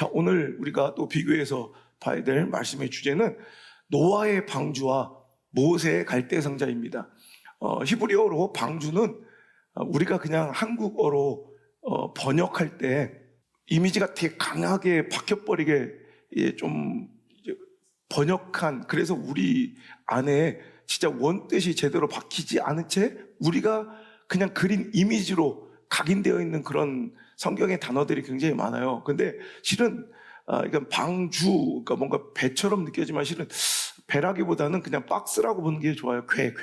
자, 오늘 우리가 또 비교해서 봐야 될 말씀의 주제는 노아의 방주와 모세의 갈대상자입니다. 히브리어로 방주는 우리가 그냥 한국어로 번역할 때 이미지가 되게 강하게 박혀버리게 좀 번역한, 그래서 우리 안에 진짜 원뜻이 제대로 박히지 않은 채 우리가 그냥 그린 이미지로 각인되어 있는 그런 성경의 단어들이 굉장히 많아요. 근데 실은 이건 방주, 그러니까 뭔가 배처럼 느껴지만 실은 배라기보다는 그냥 박스라고 보는 게 좋아요. 궤.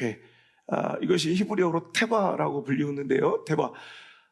이것이 히브리어로 테바라고 불리우는데요. 테바.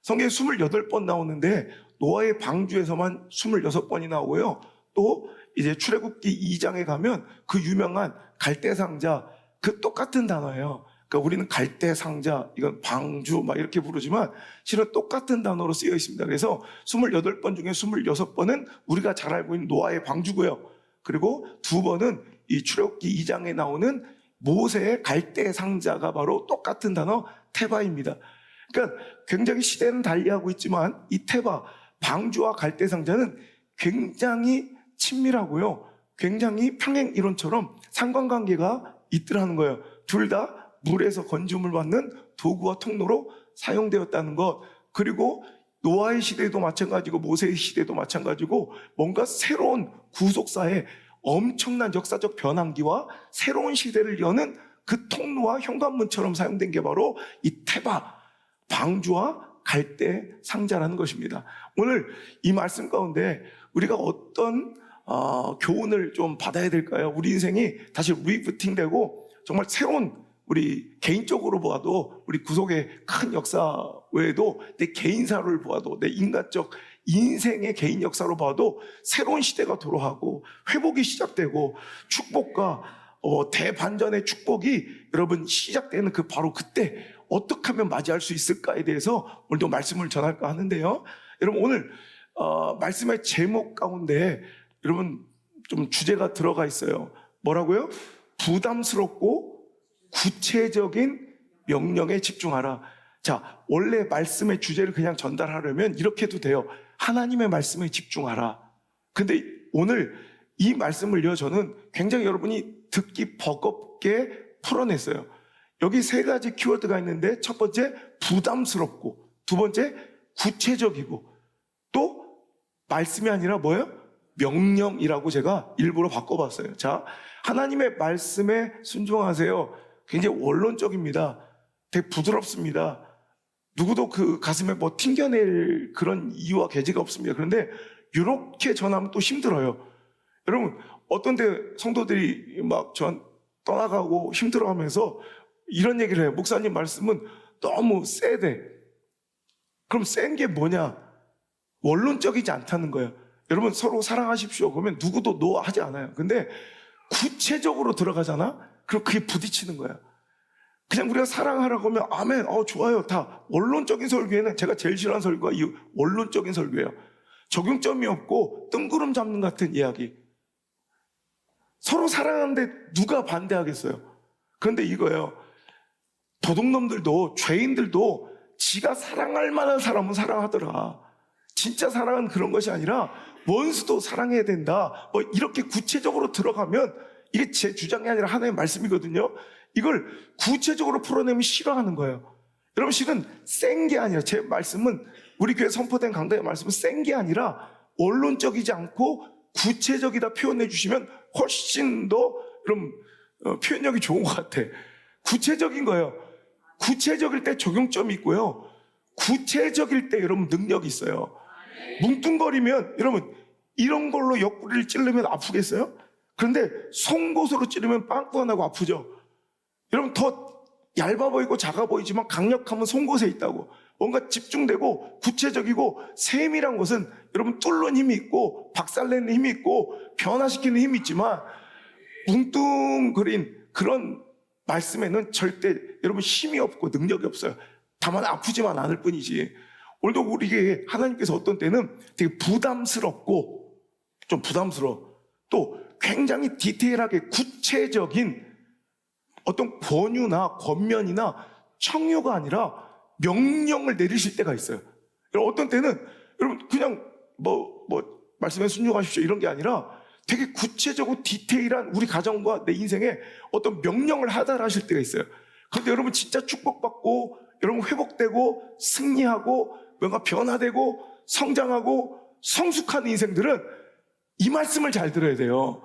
성경에 28번 나오는데 노아의 방주에서만 26번이 나오고요. 또 이제 출애굽기 2장에 가면 그 유명한 갈대상자, 그 똑같은 단어예요. 그러니까 우리는 갈대상자, 이건 방주 막 이렇게 부르지만 실은 똑같은 단어로 쓰여 있습니다. 그래서 28번 중에 26번은 우리가 잘 알고 있는 노아의 방주고요. 그리고 2번은 이 출애굽기 2장에 나오는 모세의 갈대상자가 바로 똑같은 단어 테바입니다. 그러니까 굉장히 시대는 달리하고 있지만 이 테바, 방주와 갈대상자는 굉장히 친밀하고요. 굉장히 평행 이론처럼 상관관계가 있더라는 거예요. 둘 다 물에서 건짐을 받는 도구와 통로로 사용되었다는 것. 그리고 노아의 시대도 마찬가지고 모세의 시대도 마찬가지고 뭔가 새로운 구속사에 엄청난 역사적 변환기와 새로운 시대를 여는 그 통로와 현관문처럼 사용된 게 바로 이 테바, 방주와 갈대 상자라는 것입니다. 오늘 이 말씀 가운데 우리가 어떤 교훈을 좀 받아야 될까요? 우리 인생이 다시 리부팅되고 정말 새로운, 우리 개인적으로 보아도 우리 구속의 큰 역사 외에도 내 개인사를 보아도 내 인간적 인생의 개인 역사로 봐도 새로운 시대가 도래하고 회복이 시작되고 축복과 대반전의 축복이 여러분 시작되는 그 바로 그때 어떻게 하면 맞이할 수 있을까에 대해서 오늘도 말씀을 전할까 하는데요. 여러분 오늘 말씀의 제목 가운데 여러분 좀 주제가 들어가 있어요. 뭐라고요? 부담스럽고 구체적인 명령에 집중하라. 자, 원래 말씀의 주제를 그냥 전달하려면 이렇게 해도 돼요. 하나님의 말씀에 집중하라. 근데 오늘 이 말씀을요, 저는 굉장히 여러분이 듣기 버겁게 풀어냈어요. 여기 3가지 키워드가 있는데 첫 번째 부담스럽고, 두 번째 구체적이고, 또 말씀이 아니라 뭐예요? 명령이라고 제가 일부러 바꿔봤어요. 자, 하나님의 말씀에 순종하세요. 굉장히 원론적입니다. 되게 부드럽습니다. 누구도 그 가슴에 뭐 튕겨낼 그런 이유와 계기가 없습니다. 그런데 이렇게 전하면 또 힘들어요. 여러분, 어떤 데 성도들이 막 전 떠나가고 힘들어하면서 이런 얘기를 해요. 목사님 말씀은 너무 세대. 그럼 센 게 뭐냐? 원론적이지 않다는 거예요. 여러분 서로 사랑하십시오. 그러면 누구도 노 하지 않아요. 근데 구체적으로 들어가잖아? 그럼 그게 부딪히는 거야. 그냥 우리가 사랑하라고 하면 아멘, 좋아요. 다 원론적인 설교에는 제가 제일 싫어하는 설교가 이 원론적인 설교예요. 적용점이 없고 뜬구름 잡는 같은 이야기. 서로 사랑하는데 누가 반대하겠어요? 그런데 이거예요. 도둑놈들도 죄인들도 지가 사랑할 만한 사람은 사랑하더라. 진짜 사랑은 그런 것이 아니라 원수도 사랑해야 된다. 뭐 이렇게 구체적으로 들어가면 이게 제 주장이 아니라 하나님의 말씀이거든요. 이걸 구체적으로 풀어내면 싫어하는 거예요. 여러분 실은 센 게 아니라, 제 말씀은 우리 교회 선포된 강단의 말씀은 센 게 아니라 원론적이지 않고 구체적이다 표현해 주시면 훨씬 더 여러분 표현력이 좋은 것 같아. 구체적인 거예요. 구체적일 때 적용점이 있고요. 구체적일 때 여러분 능력이 있어요. 뭉뚱거리면 여러분 이런 걸로 옆구리를 찌르면 아프겠어요? 그런데 송곳으로 찌르면 빵꾸가 나고 아프죠. 여러분 더 얇아 보이고 작아 보이지만 강력함은 송곳에 있다고. 뭔가 집중되고 구체적이고 세밀한 것은 여러분 뚫는 힘이 있고 박살내는 힘이 있고 변화시키는 힘이 있지만 뭉뚱그린 그런 말씀에는 절대 여러분 힘이 없고 능력이 없어요. 다만 아프지만 않을 뿐이지. 오늘도 우리에게 하나님께서 어떤 때는 되게 부담스럽고, 좀 부담스러워, 또 굉장히 디테일하게 구체적인 어떤 권유나 권면이나 청유가 아니라 명령을 내리실 때가 있어요. 여러분 어떤 때는 여러분 그냥 말씀에 순종하십시오 이런 게 아니라 되게 구체적으로 디테일한 우리 가정과 내 인생에 어떤 명령을 하달하실 때가 있어요. 그런데 여러분 진짜 축복받고 여러분 회복되고 승리하고 뭔가 변화되고 성장하고 성숙한 인생들은 이 말씀을 잘 들어야 돼요.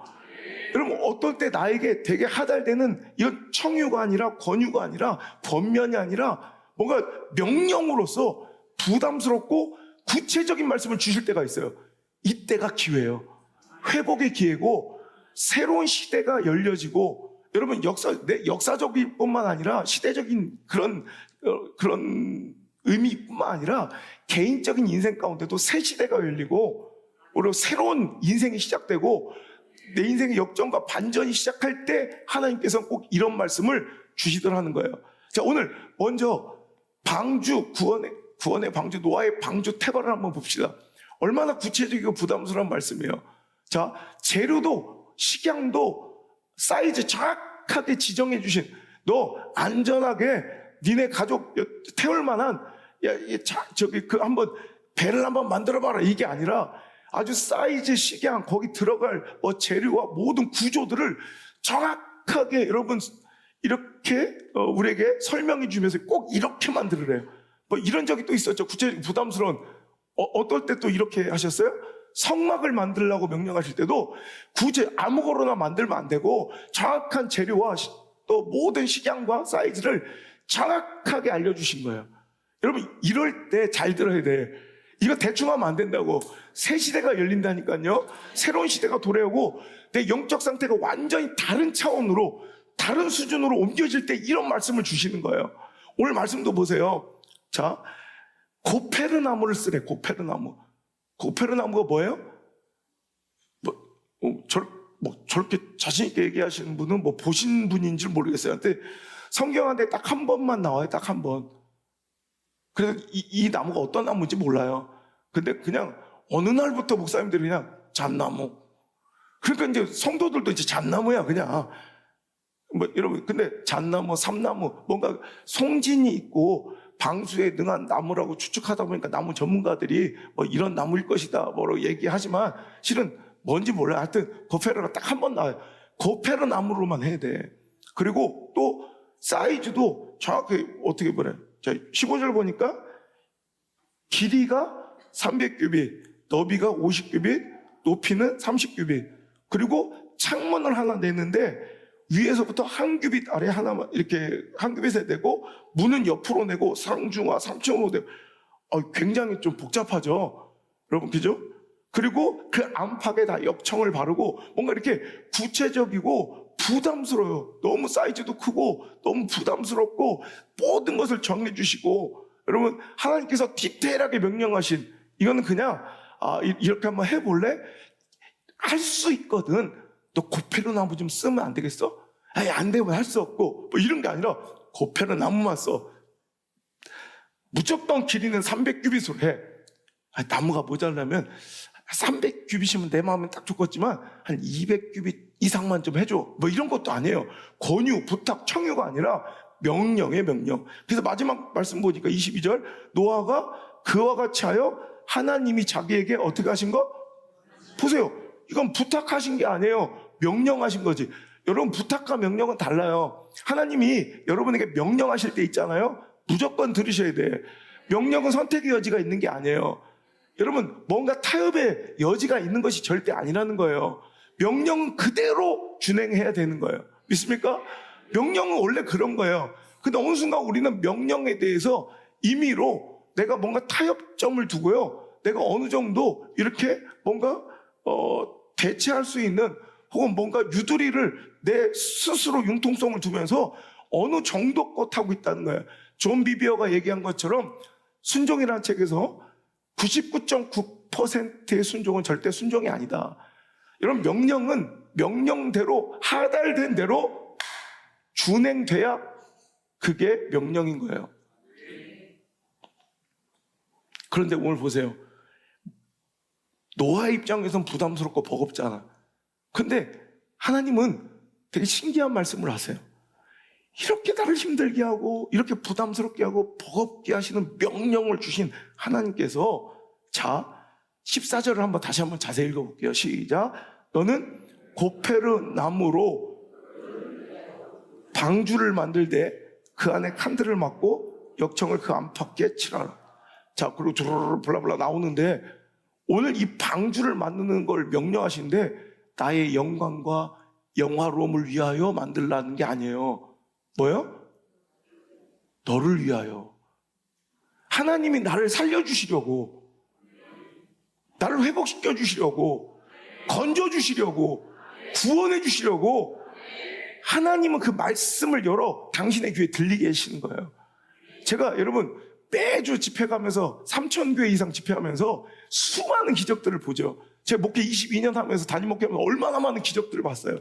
여러분 어떨 때 나에게 되게 하달되는 이건 청유가 아니라 권유가 아니라 권면이 아니라 뭔가 명령으로서 부담스럽고 구체적인 말씀을 주실 때가 있어요. 이때가 기회예요. 회복의 기회고 새로운 시대가 열려지고 여러분 역사적인 뿐만 아니라 시대적인 그런 의미뿐만 아니라 개인적인 인생 가운데도 새 시대가 열리고 그리고 새로운 인생이 시작되고 내 인생의 역전과 반전이 시작할 때 하나님께서는 꼭 이런 말씀을 주시더라는 거예요. 자, 오늘 먼저 방주 구원의 방주 노아의 방주 태발을 한번 봅시다. 얼마나 구체적이고 부담스러운 말씀이에요. 자, 재료도 식양도 사이즈 정확하게 지정해 주신 너 안전하게 니네 가족 태울 만한 한번 배를 한번 만들어 봐라 이게 아니라 아주 사이즈 식양 거기 들어갈 재료와 모든 구조들을 정확하게 여러분 이렇게 우리에게 설명해 주면서 꼭 이렇게 만들으래요. 이런 적이 또 있었죠. 구체적인 부담스러운 어떨 때 또 이렇게 하셨어요? 성막을 만들라고 명령하실 때도 굳이 아무거나 만들면 안 되고 정확한 재료와 또 모든 식양과 사이즈를 정확하게 알려주신 거예요. 여러분 이럴 때 잘 들어야 돼. 이거 대충 하면 안 된다고. 새 시대가 열린다니까요. 새로운 시대가 도래하고 내 영적 상태가 완전히 다른 차원으로 다른 수준으로 옮겨질 때 이런 말씀을 주시는 거예요. 오늘 말씀도 보세요. 자, 고페르나무를 쓰래. 고페르나무. 고페르나무가 뭐예요? 저렇게 자신있게 얘기하시는 분은 보신 분인지 모르겠어요. 근데 성경한테 딱 한 번만 나와요. 딱 한 번. 그래서 이 나무가 어떤 나무인지 몰라요. 근데 그냥 어느 날부터 목사님들이 그냥 잣나무. 그러니까 이제 성도들도 이제 잣나무야, 그냥. 여러분, 근데 잣나무, 삼나무, 뭔가 송진이 있고 방수에 능한 나무라고 추측하다 보니까 나무 전문가들이 이런 나무일 것이다, 뭐라고 얘기하지만 실은 뭔지 몰라요. 하여튼 고페르가 딱 한 번 나와요. 고페르 나무로만 해야 돼. 그리고 또 사이즈도 정확히 어떻게 보래? 자, 15절 보니까 길이가 300규빗, 너비가 50규빗, 높이는 30규빗. 그리고 창문을 하나 내는데 위에서부터 한 규빗 아래 하나만 이렇게 한 규빗에 내고 문은 옆으로 내고 상중하 3층으로 내고 굉장히 좀 복잡하죠. 여러분 그죠? 그리고 그 안팎에 다 역청을 바르고 뭔가 이렇게 구체적이고 부담스러워요. 너무 사이즈도 크고 너무 부담스럽고 모든 것을 정해 주시고 여러분 하나님께서 디테일하게 명령하신 이거는 그냥 이렇게 한번 해볼래? 할 수 있거든. 너 고페르나무 좀 쓰면 안 되겠어? 아니 안 되면 할 수 없고 이런 게 아니라 고페르나무만 써. 무조건 길이는 300규빗으로 해. 나무가 모자라면 300규빗이면 내 마음은 딱 좋겠지만 한 200규빗 이상만 좀 해줘. 이런 것도 아니에요. 권유, 부탁, 청유가 아니라 명령의 명령. 그래서 마지막 말씀 보니까 22절 노아가 그와 같이 하여 하나님이 자기에게 어떻게 하신 거? 보세요. 이건 부탁하신 게 아니에요. 명령하신 거지. 여러분 부탁과 명령은 달라요. 하나님이 여러분에게 명령하실 때 있잖아요. 무조건 들으셔야 돼. 명령은 선택의 여지가 있는 게 아니에요. 여러분 뭔가 타협의 여지가 있는 것이 절대 아니라는 거예요. 명령은 그대로 준행해야 되는 거예요. 믿습니까? 명령은 원래 그런 거예요. 근데 어느 순간 우리는 명령에 대해서 임의로 내가 뭔가 타협점을 두고요. 내가 어느 정도 이렇게 뭔가 대체할 수 있는 혹은 뭔가 유두리를 내 스스로 융통성을 두면서 어느 정도 것 하고 있다는 거예요. 존 비비어가 얘기한 것처럼 순종이라는 책에서 99.9%의 순종은 절대 순종이 아니다. 이런 명령은 명령대로 하달된 대로 준행돼야 그게 명령인 거예요. 그런데 오늘 보세요. 노아 입장에서는 부담스럽고 버겁잖아. 근데 하나님은 되게 신기한 말씀을 하세요. 이렇게 나를 힘들게 하고 이렇게 부담스럽게 하고 버겁게 하시는 명령을 주신 하나님께서 자, 14절을 다시 한번 자세히 읽어볼게요. 시작. 너는 고페르 나무로 방주를 만들되 그 안에 칸들을 막고 역청을 그 안팎에 칠하라. 자, 그리고 두루루루 블라블라 나오는데 오늘 이 방주를 만드는 걸 명령하시는데 나의 영광과 영화로움을 위하여 만들라는 게 아니에요. 뭐요? 너를 위하여. 하나님이 나를 살려주시려고, 나를 회복시켜 주시려고, 건져 주시려고, 구원해 주시려고 하나님은 그 말씀을 열어 당신의 귀에 들리게 하시는 거예요. 제가 여러분 매주 집회 가면서 3,000교회 이상 집회하면서 수많은 기적들을 보죠. 제가 목회 22년 하면서 담임 목회하면서 얼마나 많은 기적들을 봤어요.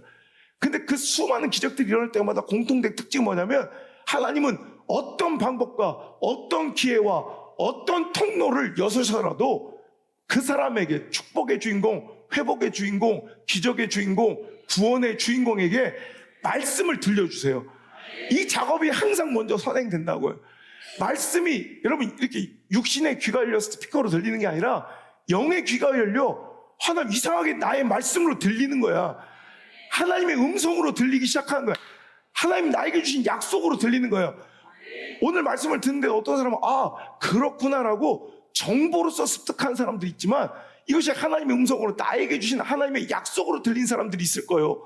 근데 그 수많은 기적들이 일어날 때마다 공통된 특징이 뭐냐면 하나님은 어떤 방법과 어떤 기회와 어떤 통로를 여서서라도 그 사람에게 축복의 주인공, 회복의 주인공, 기적의 주인공, 구원의 주인공에게 말씀을 들려주세요. 이 작업이 항상 먼저 선행된다고요. 말씀이 여러분 이렇게 육신의 귀가 열려서 스피커로 들리는 게 아니라 영의 귀가 열려 하나님 이상하게 나의 말씀으로 들리는 거야. 하나님의 음성으로 들리기 시작하는 거야. 하나님 나에게 주신 약속으로 들리는 거예요. 오늘 말씀을 듣는데 어떤 사람은 그렇구나라고 정보로서 습득한 사람도 있지만 이것이 하나님의 음성으로 나에게 주신 하나님의 약속으로 들린 사람들이 있을 거예요.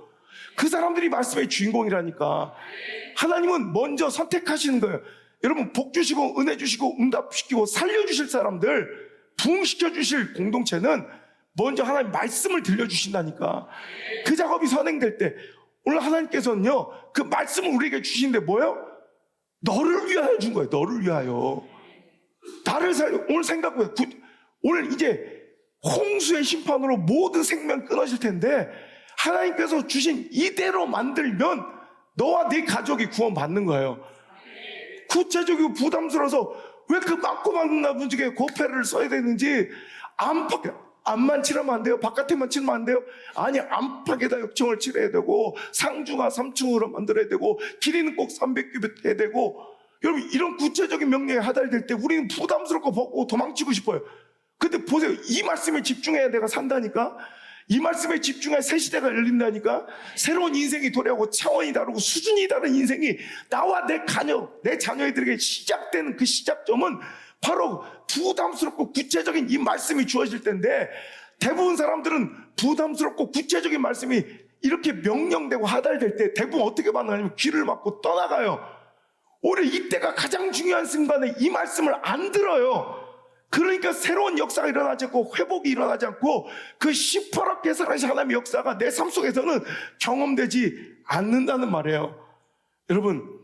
그 사람들이 말씀의 주인공이라니까. 하나님은 먼저 선택하시는 거예요. 여러분 복 주시고 은혜 주시고 응답시키고 살려주실 사람들, 부흥시켜 주실 공동체는 먼저 하나님 말씀을 들려주신다니까. 그 작업이 선행될 때 오늘 하나님께서는요 그 말씀을 우리에게 주시는데 뭐예요? 너를 위하여 준 거예요. 너를 위하여. 나를 살려. 오늘 생각보다 오늘 이제 홍수의 심판으로 모든 생명 끊어질 텐데 하나님께서 주신 이대로 만들면 너와 네 가족이 구원받는 거예요. 구체적이고 부담스러워서 왜 그 많고 많은 나무 중에 고페를 써야 되는지 안만 칠하면 안 돼요? 바깥에만 칠하면 안 돼요? 아니 안팎에다 역청을 칠해야 되고 상주가 3층으로 만들어야 되고 길이는 꼭 300규빗 해야 되고. 여러분 이런 구체적인 명령에 하달될 때 우리는 부담스럽고 벗고 도망치고 싶어요. 근데 보세요. 이 말씀에 집중해야 내가 산다니까. 이 말씀에 집중해야 새 시대가 열린다니까. 새로운 인생이 도래하고 차원이 다르고 수준이 다른 인생이 나와 내 자녀들에게 시작되는 그 시작점은 바로 부담스럽고 구체적인 이 말씀이 주어질 텐데 대부분 사람들은 부담스럽고 구체적인 말씀이 이렇게 명령되고 하달될 때 대부분 어떻게 반응하냐면 귀를 막고 떠나가요. 오히려 이때가 가장 중요한 순간에 이 말씀을 안 들어요. 그러니까 새로운 역사가 일어나지 않고 회복이 일어나지 않고 그 시퍼렇게 살아계신 하나님의 역사가 내 삶 속에서는 경험되지 않는다는 말이에요. 여러분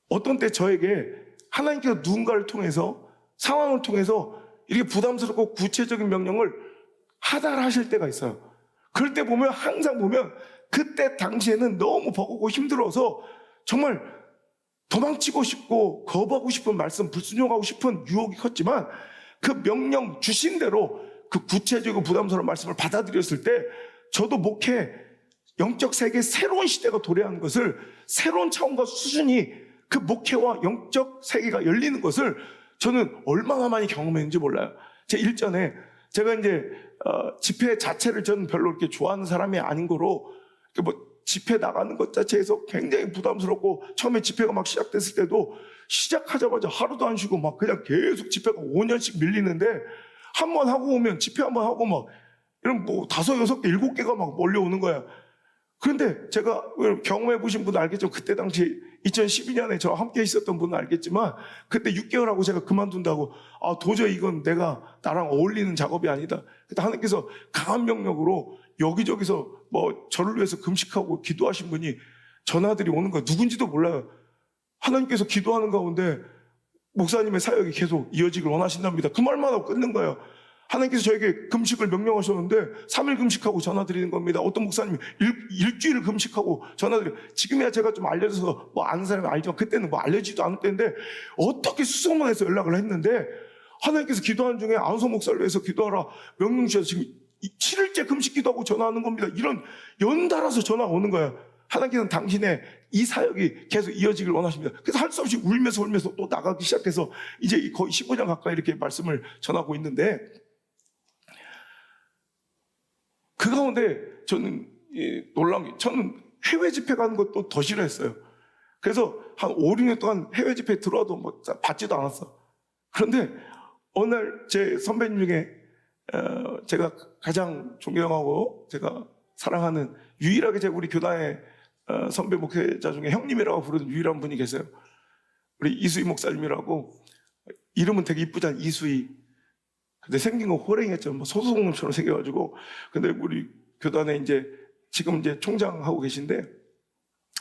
어떤 때 저에게 하나님께서 누군가를 통해서 상황을 통해서 이렇게 부담스럽고 구체적인 명령을 하달하실 때가 있어요. 그럴 때 보면 항상 보면 그때 당시에는 너무 버겁고 힘들어서 정말 도망치고 싶고 거부하고 싶은 말씀, 불순종하고 싶은 유혹이 컸지만 그 명령 주신 대로 그 구체적이고 부담스러운 말씀을 받아들였을 때 저도 목회 영적 세계의 새로운 시대가 도래하는 것을, 새로운 차원과 수준이 그 목회와 영적 세계가 열리는 것을 저는 얼마나 많이 경험했는지 몰라요. 제 일전에 제가 이제 집회 자체를 저는 별로 이렇게 좋아하는 사람이 아닌 거로 집회 나가는 것 자체에서 굉장히 부담스럽고 처음에 집회가 막 시작됐을 때도 시작하자마자 하루도 안 쉬고 막 그냥 계속 집회가 5년씩 밀리는데 한 번 하고 오면 집회 한 번 하고 막 이런 5, 6개, 7개가 막 몰려오는 거야. 그런데 제가 경험해 보신 분은 알겠죠. 그때 당시 2012년에 저와 함께 있었던 분은 알겠지만 그때 6개월 하고 제가 그만둔다고 도저히 이건 나랑 어울리는 작업이 아니다. 그때 하나님께서 강한 명령으로 여기저기서 저를 위해서 금식하고 기도하신 분이 전화들이 오는 거예요. 누군지도 몰라요. 하나님께서 기도하는 가운데 목사님의 사역이 계속 이어지길 원하신답니다. 그 말만 하고 끊는 거예요. 하나님께서 저에게 금식을 명령하셨는데 3일 금식하고 전화드리는 겁니다. 어떤 목사님이 일주일을 금식하고 전화드려요. 지금이야 제가 좀 알려져서 아는 사람이 알지만 그때는 알려지도 않을 때인데 어떻게 수소문해서 연락을 했는데 하나님께서 기도하는 중에 안소 목사를 위해서 기도하라 명령 주셔서 지금 7일째 금식 기도하고 전화하는 겁니다. 이런 연달아서 전화가 오는 거예요. 하나님께서는 당신의 이 사역이 계속 이어지길 원하십니다. 그래서 할 수 없이 울면서 또 나가기 시작해서 이제 거의 15년 가까이 이렇게 말씀을 전하고 있는데, 그 가운데 저는 놀라운 게, 저는 해외 집회 가는 것도 더 싫어했어요. 그래서 한 5, 6년 동안 해외 집회 들어와도 뭐 받지도 않았어. 그런데 어느 날 제 선배님 중에 제가 가장 존경하고 제가 사랑하는, 유일하게 우리 교단의 선배 목회자 중에 형님이라고 부르는 유일한 분이 계세요. 우리 이수희 목사님이라고. 이름은 되게 이쁘잖아, 이수희. 근데 생긴 건 호랭이였죠. 뭐 소송처럼 생겨가지고. 근데 우리 교단에 지금 총장하고 계신데,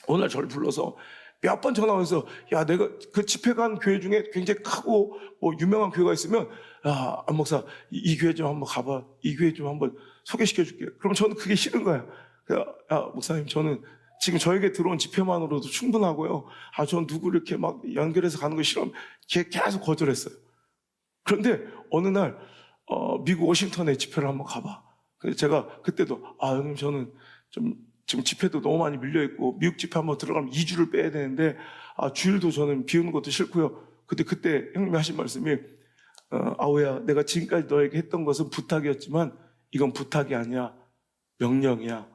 어느 날 저를 불러서 몇 번 전화해서, 야, 내가 그 집회 간 교회 중에 굉장히 크고 뭐 유명한 교회가 있으면, 야, 안 목사, 이 교회 좀 한번 가봐. 이 교회 좀 한번 소개시켜 줄게. 그럼 저는 그게 싫은 거야. 야, 목사님, 저는 지금 저에게 들어온 집회만으로도 충분하고요. 전 누구 이렇게 막 연결해서 가는 거 싫으면 계속 거절했어요. 그런데 어느 날 미국 워싱턴에 집회를 한번 가봐. 그래서 제가 그때도, 형님, 저는 좀 지금 집회도 너무 많이 밀려있고 미국 집회 한번 들어가면 2주를 빼야 되는데 주일도 저는 비우는 것도 싫고요. 그때 형님이 하신 말씀이, 아우야, 내가 지금까지 너에게 했던 것은 부탁이었지만 이건 부탁이 아니야, 명령이야.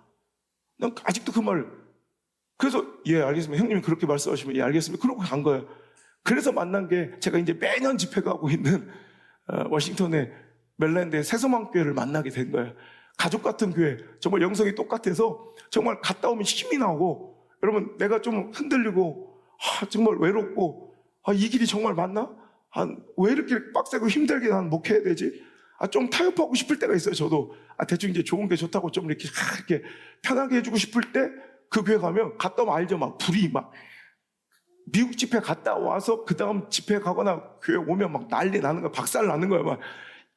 난 아직도 그 말을, 그래서 예, 알겠습니다, 형님이 그렇게 말씀하시면 예, 알겠습니다, 그러고 간 거예요. 그래서 만난 게, 제가 이제 매년 집회 가고 있는 워싱턴의 멜랜드의 새소망교회를 만나게 된 거예요. 가족 같은 교회, 정말 영성이 똑같아서 정말 갔다 오면 힘이 나고, 여러분, 내가 좀 흔들리고 정말 외롭고, 이 길이 정말 맞나? 왜 이렇게 빡세고 힘들게 난 목회해야 되지? 좀 타협하고 싶을 때가 있어요. 저도 대충 좋은 게 좋다고 좀 이렇게 편하게 해주고 싶을 때, 그 교회 가면, 갔다 오면 알죠? 막 불이 막, 미국 집회 갔다 와서 그 다음 집회 가거나 교회 오면 막 난리 나는 거야. 박살 나는 거야. 막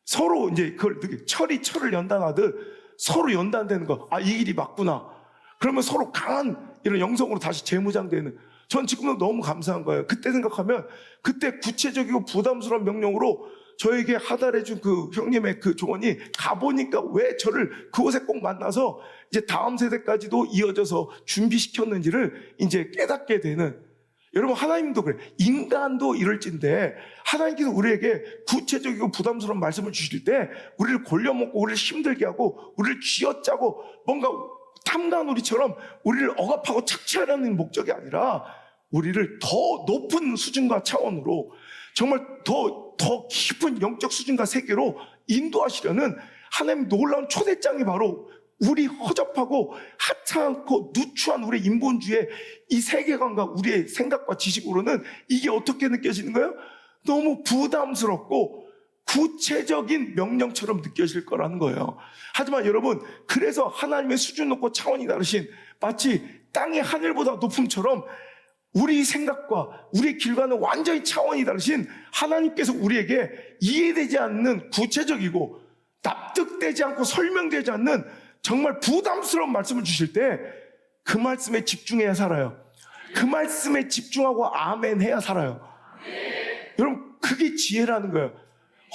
서로 그걸 철을 연단하듯 서로 연단되는 거. 이 길이 맞구나. 그러면 서로 강한 이런 영성으로 다시 재무장되는. 전 지금도 너무 감사한 거예요. 그때 생각하면, 그때 구체적이고 부담스러운 명령으로 저에게 하달해준 그 형님의 그 조언이, 가보니까 왜 저를 그곳에 꼭 만나서 이제 다음 세대까지도 이어져서 준비시켰는지를 이제 깨닫게 되는. 여러분, 하나님도 그래. 인간도 이럴진데 하나님께서 우리에게 구체적이고 부담스러운 말씀을 주실 때 우리를 골려먹고 우리를 힘들게 하고 우리를 쥐어짜고 뭔가 탐나놀이처럼 우리를 억압하고 착취하려는 목적이 아니라, 우리를 더 높은 수준과 차원으로, 정말 더 깊은 영적 수준과 세계로 인도하시려는 하나님 놀라운 초대장이 바로 우리 허접하고 하찮고 누추한 우리 인본주의의 이 세계관과 우리의 생각과 지식으로는 이게 어떻게 느껴지는 거예요? 너무 부담스럽고 구체적인 명령처럼 느껴질 거라는 거예요. 하지만 여러분, 그래서 하나님의 수준 높고 차원이 다르신, 마치 땅의 하늘보다 높음처럼 우리 생각과 우리 길과는 완전히 차원이 다르신 하나님께서 우리에게 이해되지 않는 구체적이고 납득되지 않고 설명되지 않는 정말 부담스러운 말씀을 주실 때 그 말씀에 집중해야 살아요. 그 말씀에 집중하고 아멘 해야 살아요. 여러분, 그게 지혜라는 거예요.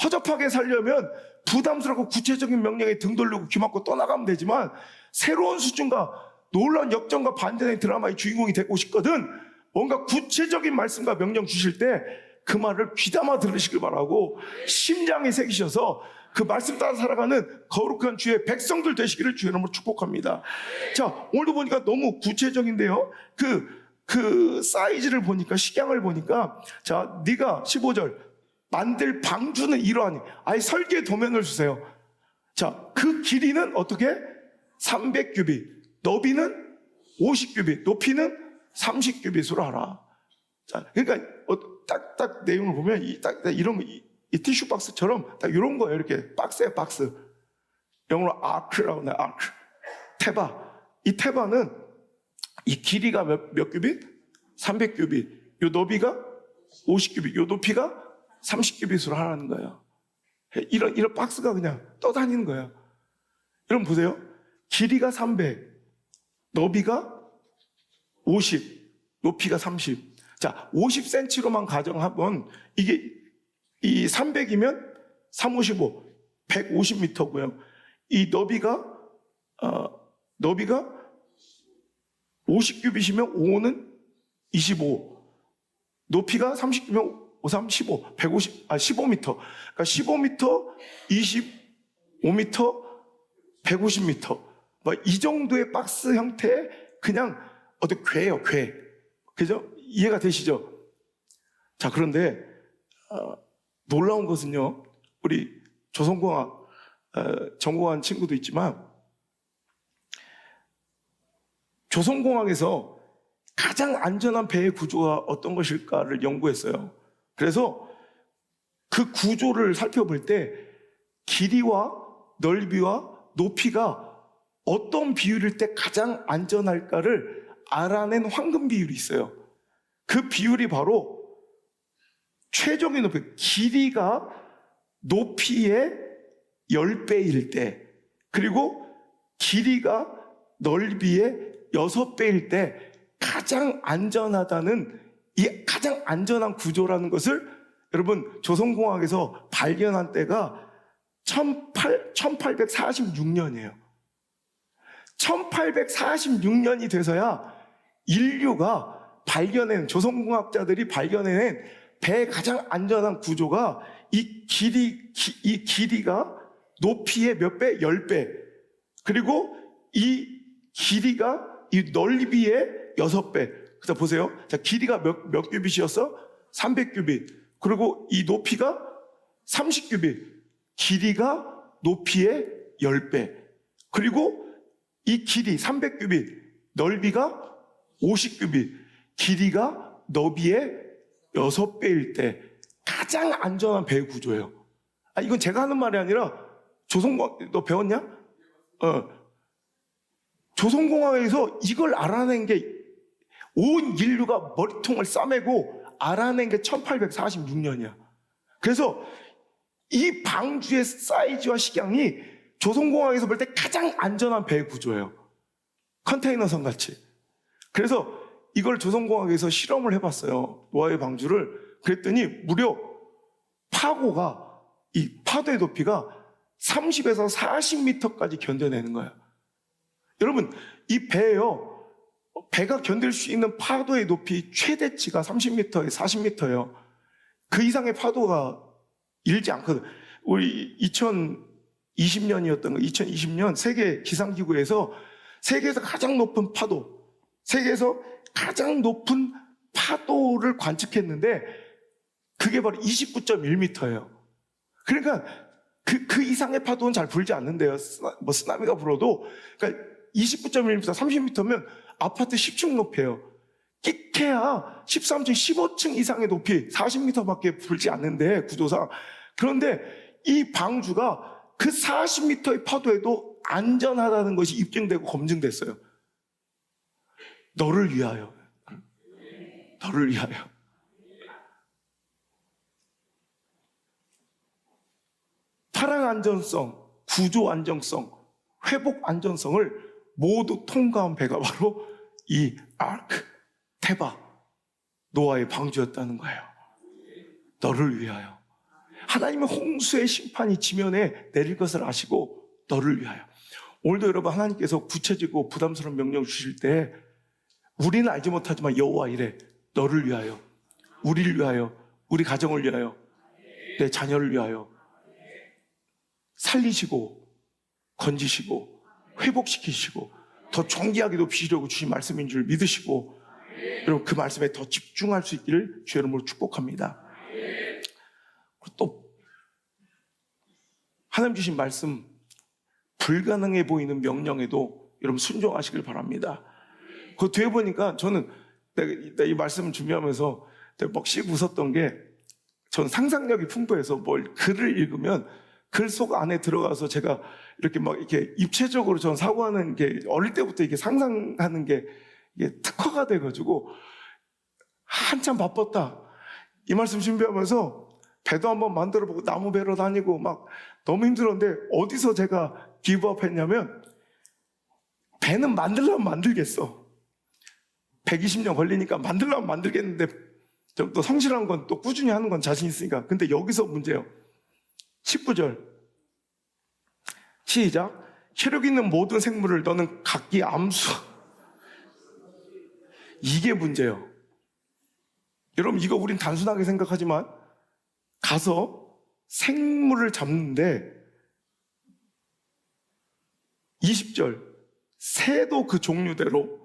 허접하게 살려면 부담스럽고 구체적인 명령에 등 돌리고 귀 막고 떠나가면 되지만, 새로운 수준과 놀라운 역전과 반전의 드라마의 주인공이 되고 싶거든, 뭔가 구체적인 말씀과 명령 주실 때 그 말을 귀담아 들으시길 바라고 심장에 새기셔서 그 말씀 따라 살아가는 거룩한 주의 백성들 되시기를 주의 이름으로 축복합니다. 자, 오늘도 보니까 너무 구체적인데요. 그 사이즈를 보니까, 식양을 보니까, 자, 네가 15절 만들 방주는 이러하니, 아예 설계 도면을 주세요. 자, 그 길이는 어떻게? 300규빗, 너비는 50규빗, 높이는 30규빗으로 하라. 자, 그러니까 딱 내용을 보면 딱 이런 이 티슈 박스처럼 딱 이런 거예요. 이렇게 박스에 박스. 영어로 아크라고 해요. 아크. 테바. 이 테바는 이 길이가 몇 규빗? 300규빗. 요 너비가 50규빗. 요 높이가 30규빗으로 하라는 거예요. 이런 박스가 그냥 떠다니는 거예요. 여러분 보세요. 길이가 300, 너비가 50, 높이가 30. 자, 50cm로만 가정하면 이게 이 300이면 355, 150m고요. 이 너비가 50규빗이면 5는 25, 높이가 30면 53, 15, 150, 15m. 그러니까 15m, 25m, 150m. 뭐 이 정도의 박스 형태의 그냥 어떤 괴예요, 괴. 그죠? 이해가 되시죠? 자, 그런데 놀라운 것은요, 우리 조선공학 전공한 친구도 있지만 조선공학에서 가장 안전한 배의 구조가 어떤 것일까를 연구했어요. 그래서 그 구조를 살펴볼 때 길이와 넓이와 높이가 어떤 비율일 때 가장 안전할까를 알아낸 황금 비율이 있어요. 그 비율이 바로 최종의 높이, 길이가 높이의 10배일 때, 그리고 길이가 넓이의 6배일 때 가장 안전하다는, 이 가장 안전한 구조라는 것을 여러분 조선공학에서 발견한 때가 1846년이에요. 1846년이 돼서야 인류가 조선공학자들이 발견해낸 배의 가장 안전한 구조가 이 길이가 높이의 몇 배? 10배. 그리고 이 길이가 이 넓이의 6배. 자, 보세요. 자, 길이가 몇 규빗이었어? 300규빗. 그리고 이 높이가 30규빗. 길이가 높이의 10배. 그리고 이 길이 300규빗, 넓이가 50규빗, 길이가 너비의 6배일 때 가장 안전한 배 구조예요. 이건 제가 하는 말이 아니라 조선공학, 너 배웠냐? 조선공학에서 이걸 알아낸 게 온 인류가 머리통을 싸매고 알아낸 게 1846년이야. 그래서 이 방주의 사이즈와 식양이 조선공학에서 볼 때 가장 안전한 배 구조예요. 컨테이너선 같이. 그래서 이걸 조선공학에서 실험을 해봤어요. 노아의 방주를. 그랬더니 무려 파고가, 이 파도의 높이가 30에서 40m까지 견뎌내는 거예요. 여러분, 이 배예요. 배가 견딜 수 있는 파도의 높이 최대치가 30m에 40m예요. 그 이상의 파도가 일지 않거든. 우리 2020년이었던 거, 2020년 세계 기상기구에서 세계에서 가장 높은 파도, 세계에서 가장 높은 파도를 관측했는데 그게 바로 29.1m예요. 그러니까 그 이상의 파도는 잘 불지 않는데요. 뭐 쓰나미가 불어도. 그러니까 29.1m, 30m면 아파트 10층 높이에요. 끼케야 13층, 15층 이상의 높이, 40m밖에 불지 않는데, 구조상. 그런데 이 방주가 그 40m의 파도에도 안전하다는 것이 입증되고 검증됐어요. 너를 위하여. 너를 위하여. 타락 안전성, 구조 안정성, 회복 안전성을 모두 통과한 배가 바로 이 아크, 테바, 노아의 방주였다는 거예요. 너를 위하여. 하나님의 홍수의 심판이 지면에 내릴 것을 아시고 너를 위하여. 오늘도 여러분, 하나님께서 구체적이고 부담스러운 명령 주실 때 우리는 알지 못하지만 여호와 이래. 너를 위하여, 우리를 위하여, 우리 가정을 위하여, 내 자녀를 위하여 살리시고 건지시고 회복시키시고 더 존귀하게 높이시려고 주신 말씀인 줄 믿으시고, 여러분 그 말씀에 더 집중할 수 있기를 주의 이름으로 축복합니다. 또 하나님 주신 말씀, 불가능해 보이는 명령에도 여러분 순종하시길 바랍니다. 그 뒤에 보니까 저는 내가 이 말씀을 준비하면서 먹씩 웃었던 게, 전 상상력이 풍부해서 뭘 글을 읽으면 글 속 안에 들어가서 제가 이렇게 막 이렇게 입체적으로 전 사고하는 게, 어릴 때부터 이게 상상하는 게 이게 특화가 돼가지고 한참 바빴다. 이 말씀 준비하면서 배도 한번 만들어보고 나무 베러 다니고 막 너무 힘들었는데, 어디서 제가 기브업 했냐면, 배는 만들려면 만들겠어. 120년 걸리니까 만들려면 만들겠는데, 좀 또 성실한 건 또 꾸준히 하는 건 자신 있으니까. 근데 여기서 문제예요. 19절 시작. 혈육 있는 모든 생물을 너는 각기 암수. 이게 문제예요. 여러분 이거 우린 단순하게 생각하지만 가서 생물을 잡는데 20절 새도 그 종류대로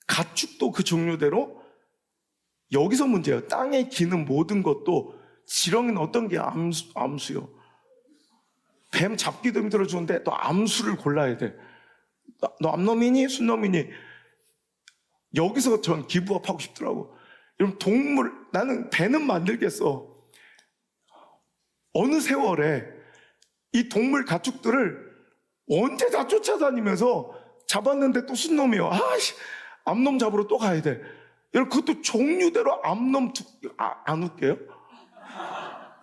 가축도 그 종류대로 여기서 문제예요. 땅에 기는 모든 것도 지렁이는 어떤 게 암수요. 뱀 잡기도 힘들어주는데 또 암수를 골라야 돼. 너 암놈이니 순놈이니. 여기서 전 기부업하고 싶더라고. 여러분 동물 나는 배는 만들겠어. 어느 세월에 이 동물 가축들을 언제 다 쫓아다니면서 잡았는데 또 순놈이요. 암놈 잡으러 또 가야 돼. 여러분 그것도 종류대로 암놈 안 웃겨요?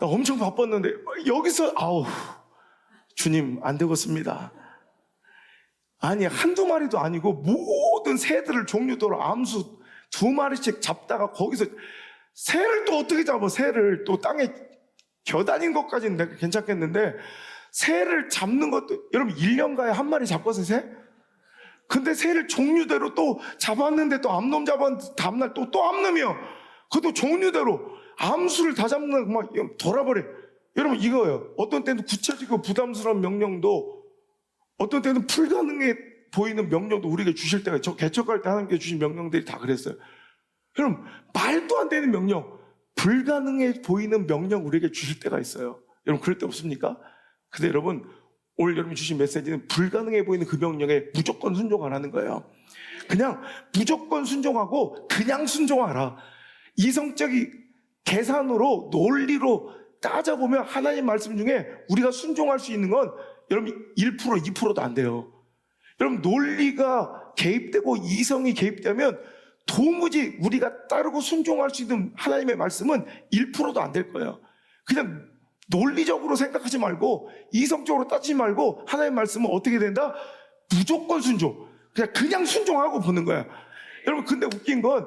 나 엄청 바빴는데 여기서 주님 안 되겠습니다. 아니 한두 마리도 아니고 모든 새들을 종류대로 암수 2마리씩 잡다가 거기서 새를 또 어떻게 잡아? 새를 또 땅에 겨다닌 것까지는 내가 괜찮겠는데 새를 잡는 것도 여러분 1년가에 한 마리 잡거든요 새? 근데 새를 종류대로 또 잡았는데 또 암놈 잡았는데 다음날 또 암놈이요. 그것도 종류대로 암수를 다 잡는 막 돌아버려. 여러분 이거예요. 어떤 때는 구체적이고 부담스러운 명령도 어떤 때는 불가능해 보이는 명령도 우리에게 주실 때가 저 개척할 때 하나님께 주신 명령들이 다 그랬어요. 여러분 말도 안 되는 명령 불가능해 보이는 명령 우리에게 주실 때가 있어요. 여러분 그럴 때 없습니까? 근데 여러분 오늘 여러분이 주신 메시지는 불가능해 보이는 그 명령에 무조건 순종하라는 거예요. 그냥 무조건 순종하고 그냥 순종하라. 이성적인 계산으로 논리로 따져보면 하나님 말씀 중에 우리가 순종할 수 있는 건 여러분 1% 2%도 안 돼요. 여러분 논리가 개입되고 이성이 개입되면 도무지 우리가 따르고 순종할 수 있는 하나님의 말씀은 1%도 안 될 거예요. 그냥 논리적으로 생각하지 말고 이성적으로 따지지 말고 하나님의 말씀은 어떻게 된다? 무조건 순종. 그냥 순종하고 보는 거야. 여러분 근데 웃긴 건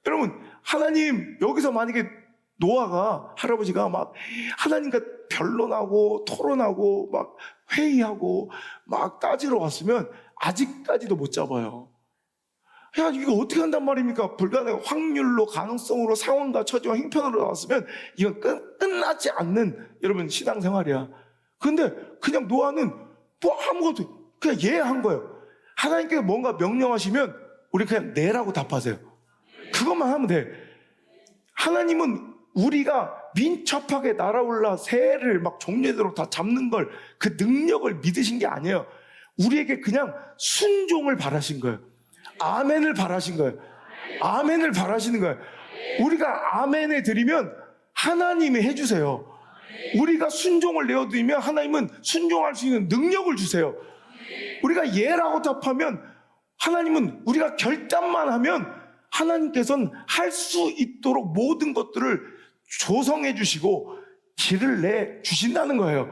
여러분 하나님 여기서 만약에 노아가 할아버지가 막 하나님과 변론하고 토론하고 막 회의하고 막 따지러 왔으면 아직까지도 못 잡아요. 야 이거 어떻게 한단 말입니까? 불가능한 확률로 가능성으로 상황과 처지와 형편으로 나왔으면 이건 끝나지 않는 여러분 신앙생활이야. 근데 그냥 노아는 뭐 아무것도 그냥 예한 거예요. 하나님께서 뭔가 명령하시면 우리 그냥 네라고 답하세요. 그것만 하면 돼. 하나님은 우리가 민첩하게 날아올라 새를 막 종류대로 다 잡는 걸 그 능력을 믿으신 게 아니에요. 우리에게 그냥 순종을 바라신 거예요. 아멘을 바라신 거예요. 아멘을 바라시는 거예요. 우리가 아멘을 드리면 하나님이 해주세요. 우리가 순종을 내어드리면 하나님은 순종할 수 있는 능력을 주세요. 우리가 예라고 답하면 하나님은 우리가 결단만 하면 하나님께서는 할 수 있도록 모든 것들을 조성해 주시고 길을 내 주신다는 거예요.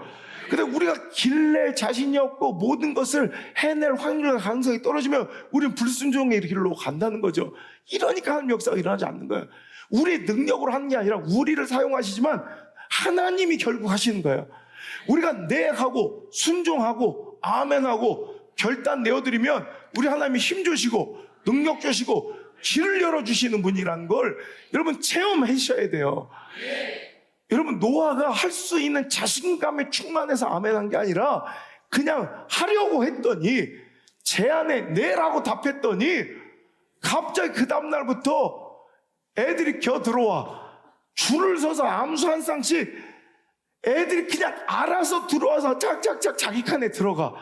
근데 우리가 길 낼 자신이 없고 모든 것을 해낼 확률과 가능성이 떨어지면 우리는 불순종의 길로 간다는 거죠. 이러니까 하나님 역사가 일어나지 않는 거예요. 우리의 능력으로 하는 게 아니라 우리를 사용하시지만 하나님이 결국 하시는 거예요. 우리가 네 하고 순종하고 아멘하고 결단 내어드리면 우리 하나님이 힘 주시고 능력 주시고 길을 열어주시는 분이라는 걸 여러분 체험하셔야 돼요. 여러분 노아가 할 수 있는 자신감에 충만해서 아멘한 게 아니라 그냥 하려고 했더니 제안에 네라고 답했더니 갑자기 그 다음날부터 애들이 들어와 줄을 서서 암수 한 쌍씩 애들이 그냥 알아서 들어와서 짝짝짝 자기 칸에 들어가.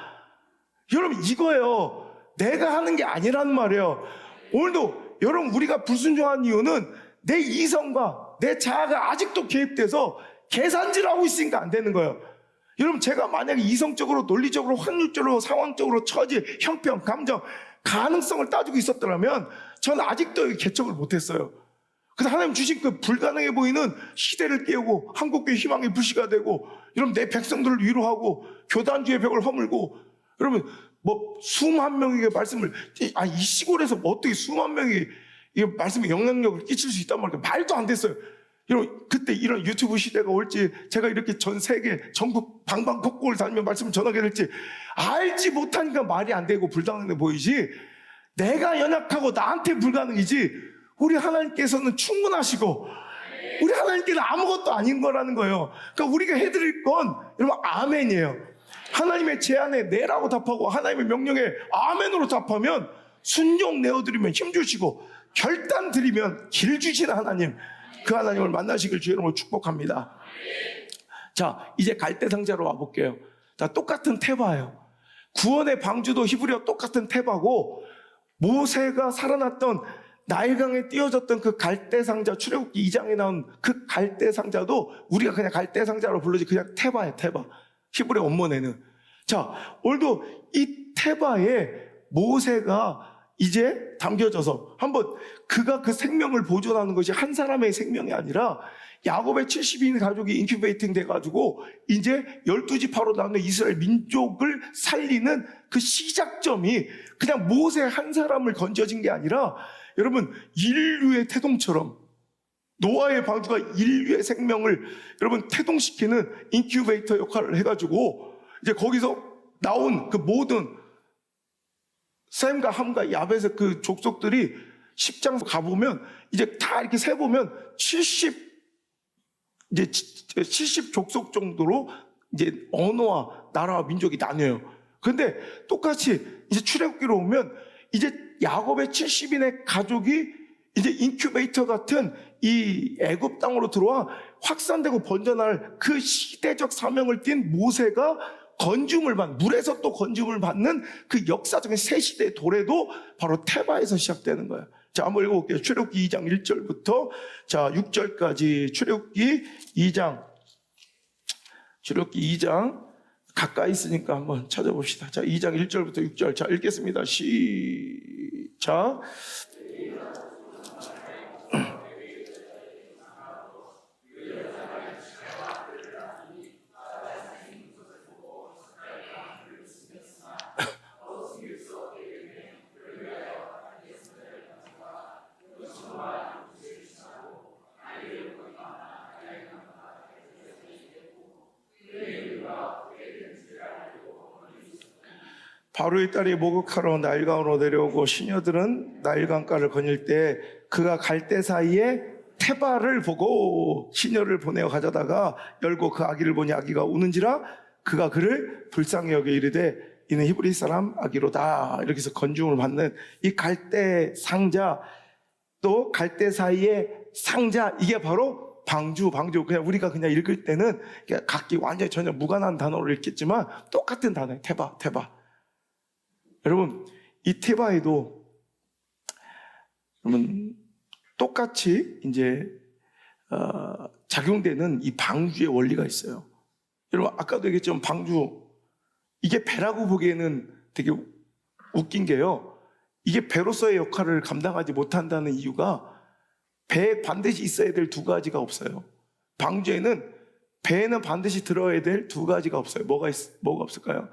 여러분 이거예요. 내가 하는 게 아니란 말이에요. 오늘도 여러분 우리가 불순종한 이유는 내 이성과 내 자아가 아직도 개입돼서 계산질을 하고 있으니까 안 되는 거예요. 여러분 제가 만약에 이성적으로 논리적으로 확률적으로 상황적으로 처지 형편 감정 가능성을 따지고 있었더라면 저는 아직도 개척을 못했어요. 그래서 하나님 주신 그 불가능해 보이는 시대를 깨우고 한국교회 희망의 불씨가 되고 여러분 내 백성들을 위로하고 교단주의 벽을 허물고 여러분 뭐 수만 명에게 말씀을 이 시골에서 뭐 어떻게 수만 명이 이 말씀에 영향력을 끼칠 수 있단 말이에요. 말도 안 됐어요. 여러분 그때 이런 유튜브 시대가 올지 제가 이렇게 전 세계 전국 방방곡곡을 다니며 말씀을 전하게 될지 알지 못하니까 말이 안 되고 불가능해 보이지 내가 연약하고 나한테 불가능이지 우리 하나님께서는 충분하시고 우리 하나님께는 아무것도 아닌 거라는 거예요. 그러니까 우리가 해드릴 건 여러분 아멘이에요. 하나님의 제안에 네라고 답하고 하나님의 명령에 아멘으로 답하면 순종 내어드리면 힘주시고 결단 드리면 길 주시는 하나님, 그 하나님을 만나시길 주의 이름으로 축복합니다. 자, 이제 갈대상자로 와볼게요. 자, 똑같은 테바예요. 구원의 방주도 히브리어 똑같은 테바고, 모세가 살아났던 나일강에 띄어졌던 그 갈대상자, 출애굽기 2장에 나온 그 갈대상자도 우리가 그냥 갈대상자로 부르지 그냥 테바예요. 테바, 히브리 원문에는. 자, 오늘도 이 테바에 모세가 이제 담겨져서 한번 그가 그 생명을 보존하는 것이 한 사람의 생명이 아니라 야곱의 70인 가족이 인큐베이팅 돼가지고 이제 12지파로 나누는 이스라엘 민족을 살리는 그 시작점이 그냥 모세 한 사람을 건져진 게 아니라 여러분 인류의 태동처럼 노아의 방주가 인류의 생명을 여러분 태동시키는 인큐베이터 역할을 해가지고 이제 거기서 나온 그 모든 셈과 함과 야벳의 그 족속들이 10장 가보면 이제 다 이렇게 세보면 70 족속 정도로 이제 언어와 나라와 민족이 나뉘어요. 그런데 똑같이 이제 출애굽기로 오면 이제 야곱의 70인의 가족이 이제 인큐베이터 같은 이 애굽 땅으로 들어와 확산되고 번져날 그 시대적 사명을 띈 모세가 건줌을 받는, 물에서 또 건줌을 받는 그 역사적인 새 시대의 도래도 바로 테바에서 시작되는 거예요. 자, 한번 읽어볼게요. 출애굽기 2장 1절부터 자 6절까지 출애굽기 2장 가까이 있으니까 한번 찾아봅시다. 자, 2장 1절부터 6절. 자, 읽겠습니다. 시작. 바로의 딸이 목욕하러 나일강으로 내려오고 시녀들은 나일강가를 거닐 때 그가 갈대 사이에 테바를 보고 시녀를 보내어 가져다가 열고 그 아기를 보니 아기가 우는지라 그가 그를 불쌍히 여겨 이르되 이는 히브리 사람 아기로다. 이렇게 해서 건중을 받는 이 갈대 상자, 또 갈대 사이에 상자, 이게 바로 방주. 그냥 우리가 그냥 읽을 때는 각기 완전히 전혀 무관한 단어로 읽겠지만 똑같은 단어예요. 테바. 여러분, 이 테바에도 여러분 똑같이 이제 작용되는 이 방주의 원리가 있어요. 여러분 아까도 얘기했지만 방주, 이게 배라고 보기에는 되게 웃긴 게요. 이게 배로서의 역할을 감당하지 못한다는 이유가 배에 반드시 있어야 될 두 가지가 없어요. 방주에는 배에는 반드시 들어야 될 두 가지가 없어요. 뭐가 없을까요?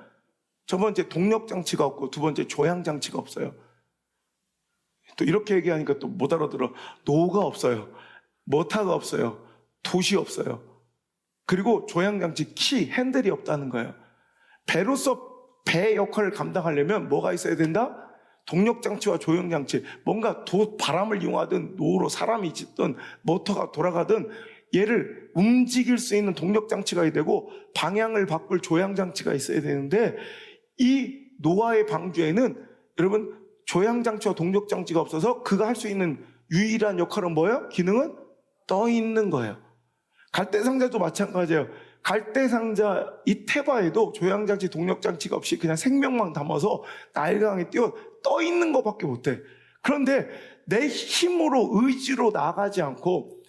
첫 번째 동력장치가 없고 두 번째 조향장치가 없어요. 또 이렇게 얘기하니까 또 못 알아들어. 노가 없어요. 모터가 없어요. 돛이 없어요. 그리고 조향장치 키, 핸들이 없다는 거예요. 배로서 배 역할을 감당하려면 뭐가 있어야 된다? 동력장치와 조향장치. 뭔가 바람을 이용하든 노로 사람이 짓든 모터가 돌아가든 얘를 움직일 수 있는 동력장치가 되고 방향을 바꿀 조향장치가 있어야 되는데 이 노아의 방주에는 여러분 조향장치와 동력장치가 없어서 그가 할 수 있는 유일한 역할은 뭐예요? 기능은 떠 있는 거예요. 갈대상자도 마찬가지예요. 갈대상자 이 테바에도 조향장치, 동력장치가 없이 그냥 생명만 담아서 나일강에 떠 있는 것밖에 못해. 그런데 내 힘으로 의지로 나가지 않고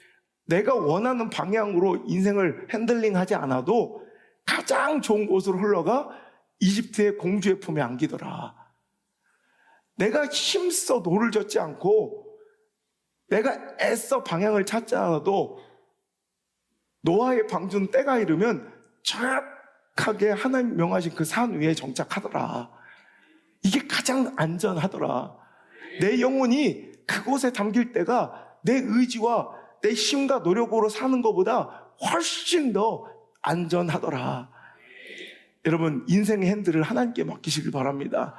내가 원하는 방향으로 인생을 핸들링하지 않아도 가장 좋은 곳으로 흘러가 이집트의 공주의 품에 안기더라. 내가 힘써 노를 젓지 않고 내가 애써 방향을 찾지 않아도 노아의 방주는 때가 이르면 정확하게 하나님 명하신 그 산 위에 정착하더라. 이게 가장 안전하더라. 내 영혼이 그곳에 담길 때가 내 의지와 내 힘과 노력으로 사는 것보다 훨씬 더 안전하더라. 여러분 인생의 핸들을 하나님께 맡기시길 바랍니다.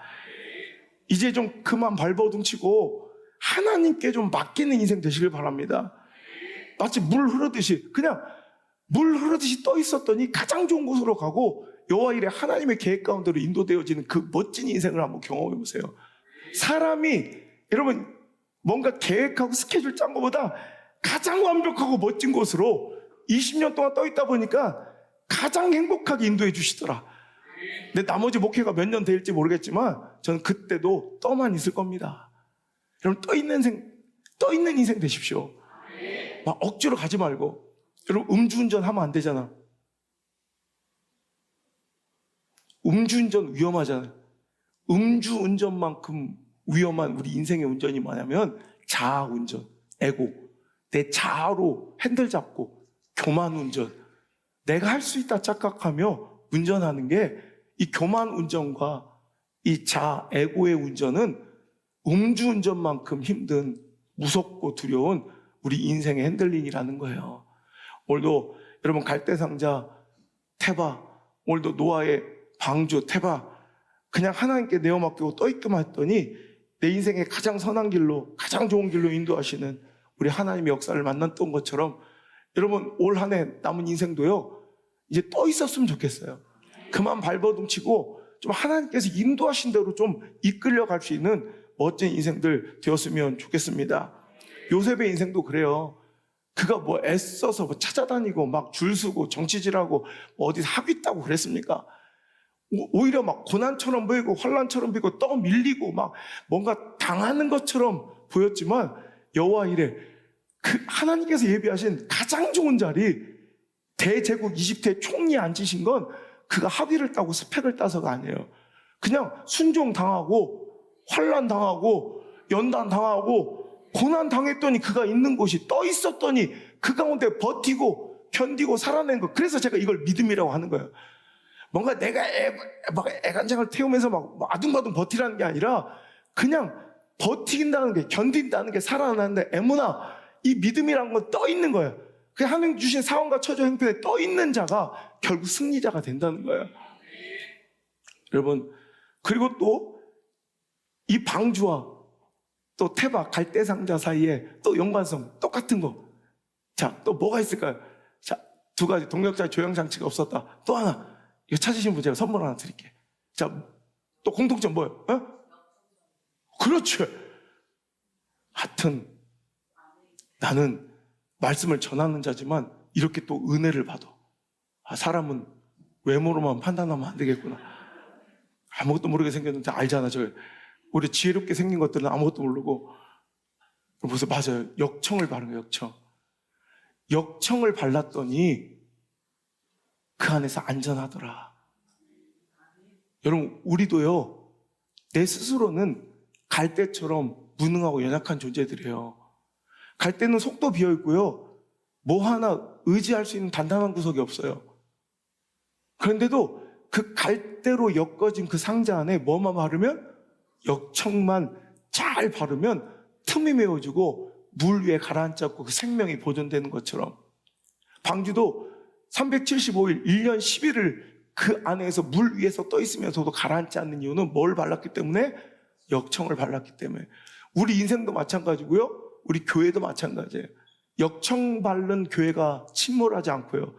이제 좀 그만 발버둥 치고 하나님께 좀 맡기는 인생 되시길 바랍니다. 마치 물 흐르듯이 그냥 물 흐르듯이 떠 있었더니 가장 좋은 곳으로 가고 여호와 일에 하나님의 계획 가운데로 인도되어지는 그 멋진 인생을 한번 경험해 보세요. 사람이 여러분 뭔가 계획하고 스케줄 짠 것보다 가장 완벽하고 멋진 곳으로 20년 동안 떠 있다 보니까 가장 행복하게 인도해 주시더라. 근데 나머지 목회가 몇 년 될지 모르겠지만 저는 그때도 떠만 있을 겁니다. 여러분 떠 있는 인생 되십시오. 막 억지로 가지 말고. 여러분 음주운전 하면 안 되잖아. 음주운전 위험하잖아요. 음주운전만큼 위험한 우리 인생의 운전이 뭐냐면 자아운전, 에고. 내 자아로 핸들 잡고 교만운전. 내가 할 수 있다 착각하며 운전하는 게 이 교만운전과 이 자아, 에고의 운전은 음주운전만큼 힘든 무섭고 두려운 우리 인생의 핸들링이라는 거예요. 오늘도 여러분 갈대상자, 테바, 오늘도 노아의 방주, 테바 그냥 하나님께 내어 맡기고 떠있기만 했더니 내 인생의 가장 선한 길로 가장 좋은 길로 인도하시는 우리 하나님의 역사를 만났던 것처럼 여러분 올 한 해 남은 인생도요 이제 떠 있었으면 좋겠어요. 그만 발버둥치고 좀 하나님께서 인도하신 대로 좀 이끌려갈 수 있는 멋진 인생들 되었으면 좋겠습니다. 요셉의 인생도 그래요. 그가 뭐 애써서 뭐 찾아다니고 막 줄 서고 정치질하고 뭐 어디서 학위 따고 그랬습니까? 오히려 막 고난처럼 보이고 환난처럼 보이고 떠밀리고 막 뭔가 당하는 것처럼 보였지만 여호와 이래 그 하나님께서 예비하신 가장 좋은 자리 대제국 이집트의 총리에 앉으신 건 그가 학위를 따고 스펙을 따서가 아니에요. 그냥 순종당하고 환난당하고 연단당하고 고난당했더니 그가 있는 곳이 떠 있었더니 그 가운데 버티고 견디고 살아낸 거. 그래서 제가 이걸 믿음이라고 하는 거예요. 뭔가 내가 애간장을 태우면서 막 아둥바둥 버티라는 게 아니라 그냥 버틴다는 게 견딘다는 게 살아나는데 에무나 이 믿음이란 건 떠 있는 거예요. 그 하나님 주신 사원과 처조 형편에 떠 있는 자가 결국 승리자가 된다는 거예요. 여러분 그리고 또 이 방주와 또 테바 갈대상자 사이에 또 연관성 똑같은 거. 자, 또 뭐가 있을까요? 자, 두 가지 동력자 조향장치가 없었다. 또 하나 이거 찾으신 분 제가 선물 하나 드릴게요. 자, 또 공통점 뭐예요? 그렇죠. 하여튼 나는 말씀을 전하는 자지만 이렇게 또 은혜를 받아. 사람은 외모로만 판단하면 안 되겠구나. 아무것도 모르게 생겼는데 알잖아. 우리 지혜롭게 생긴 것들은 아무것도 모르고. 그래서 맞아요. 역청을 바른 거예요. 역청을 발랐더니 그 안에서 안전하더라. 여러분 우리도요 내 스스로는 갈대처럼 무능하고 연약한 존재들이에요. 갈대는 속도 비어있고요 뭐 하나 의지할 수 있는 단단한 구석이 없어요. 그런데도 그 갈대로 엮어진 그 상자 안에 뭐만 바르면 역청만 잘 바르면 틈이 메워지고 물 위에 가라앉았고 그 생명이 보존되는 것처럼 방주도 375일 1년 10일을 그 안에서 물 위에서 떠 있으면서도 가라앉지 않는 이유는 뭘 발랐기 때문에? 역청을 발랐기 때문에. 우리 인생도 마찬가지고요 우리 교회도 마찬가지예요. 역청 바른 교회가 침몰하지 않고요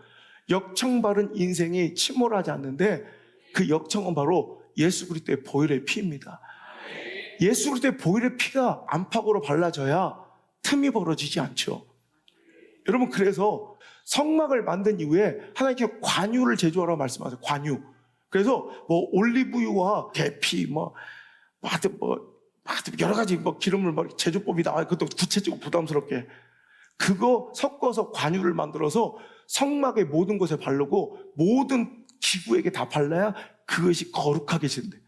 역청 바른 인생이 침몰하지 않는데 그 역청은 바로 예수 그리스도의 보혈의 피입니다. 예수 그리스도의 보혈의 피가 안팎으로 발라져야 틈이 벌어지지 않죠. 여러분 그래서 성막을 만든 이후에 하나님께 관유를 제조하라고 말씀하세요. 관유. 그래서 뭐 올리브유와 계피 여러 가지 기름을 제조법이 나와요. 그것도 구체적이고 부담스럽게 그거 섞어서 관유를 만들어서 성막의 모든 곳에 바르고 모든 기구에게 다 발라야 그것이 거룩하게 진대.